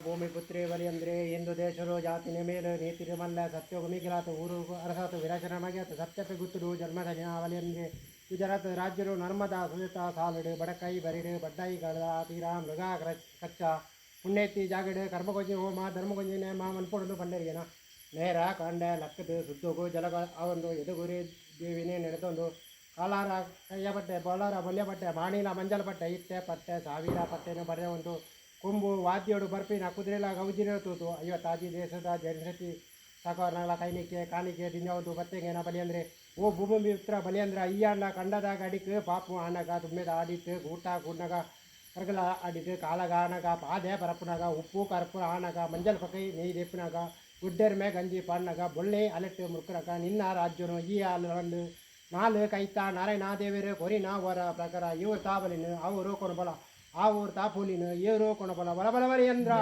ಭೂಮಿಪುತ್ರೇ ಬಲಿಯಂದ್ರೆ ಎಂದು ದೇಶರು ಜಾತಿನ ಮೇಲೆ ನೀತಿರಿಮಲ್ಲ ಸತ್ಯೋಗ ಮಿಗಿಲಾತ ಊರು ಅರಸಾತು ವಿರಾಚನ ಮಗ್ಯಾತ ಸತ್ಯಪೆ ಗುತ್ತುಡು ಜನ್ಮದ ಬಲಿಯಂದ್ರೆ ಗುಜರಾತ್ ರಾಜ್ಯರು ನರ್ಮದಾ ಸುಜತಾ ಸಾಲಡು ಬಡಕೈ ಬರಿಡು ಬಡ್ಡಾಯಿ ಗಡ ತೀರಾ ಮೃಗ ಕಚ್ಚ ಪುಣ್ಯತಿ ಜಾಗಡು ಕರ್ಮಗೊಂಜಿ ಹೋಮ ಧರ್ಮಗೊಂಜಿ ನೇಮ ಮನ್ಪೊಡಲು ಬಂಡರಿಗೆನ ನೇರ ಕಂಡ ಲಕ್ಕದು ಸುತ್ತೋಗು ಜಲಗ ಅವೊಂದು ಎದುಗುರಿ ದೇವಿನೇ ನಡೆದೊಂದು ಕಾಲಾರ ಕೈಯ ಬಟ್ಟೆ ಬೋಲಾರ ಬಲ್ಯ ಬಟ್ಟೆ ಮಾಣಿಲ ಮಂಜಲ ಬಟ್ಟೆ ಇತ್ತೆ ಪಟ್ಟೆ ಸಾವಿರ ಪಟ್ಟೆನ ಬರೆದ ಒಂದು ಕೊಂಬು ವಾದ್ಯೋಡು ಬರ್ಪಿನ ಕುದುರೆಲ ಗೌಜಿನ ತೂತು ಐವತ್ತಾಜಿ ದೇಶದ ಜನಸತಿ ಸಾಕೋರ್ನಗಳ ಕೈನಿಕೆ ಕಾಣಿಕೆ ದಿಂಜವದು ಬತ್ತೆಗೇನ ಬಲಿ ಅಂದರೆ ಓ ಭೂಮಿ ಮಿತ್ರ ಬಲಿ ಅಂದ್ರೆ ಅಯ್ಯಣ್ಣ ಕಂಡದಾಗ ಅಡಿಕ್ ಪಾಪು ಆನಗ ತುಮ್ಮೆದ ಆಡಿತ್ತು ಊಟ ಕೂಡ್ನಾಗ ಕರ್ಗಲ ಆಡಿತು ಕಾಲಗ ಆನಗ ಪಾದೆ ಪರಪ್ಪನಾಗ ಉಪ್ಪು ಕರ್ಪೂರ ಆನಗ ಮಂಜಲ್ ಪಕೈ ನೆಯ್ ದೆಪ್ಪಿನಾಗ ಗುಡ್ಡೆರ್ ಮೇ ಗಂಜಿ ಪಾಡ್ನಾಗ ಬೊಳ್ಳೆ ಅಲೆಟ್ಟು ಮುರ್ಕರಕ ನಿನ್ನ ರಾಜ್ಯನು ಈ ಹಾಲು ನಾಲು ಕೈತ ನಾರಾಯಣ ದೇವರು ಕೊರಿನ ವರ ಪ್ರಕಾರ ಇವರು ತಾಬಲಿನ ಅವರು ಕೊಣಬಲ ಆ ಊರು ತಾಪೂಲಿನ ಇವರು ಕೊಣಬಲ ಬಲ ಬಲವರಿ ಅಂದ್ರ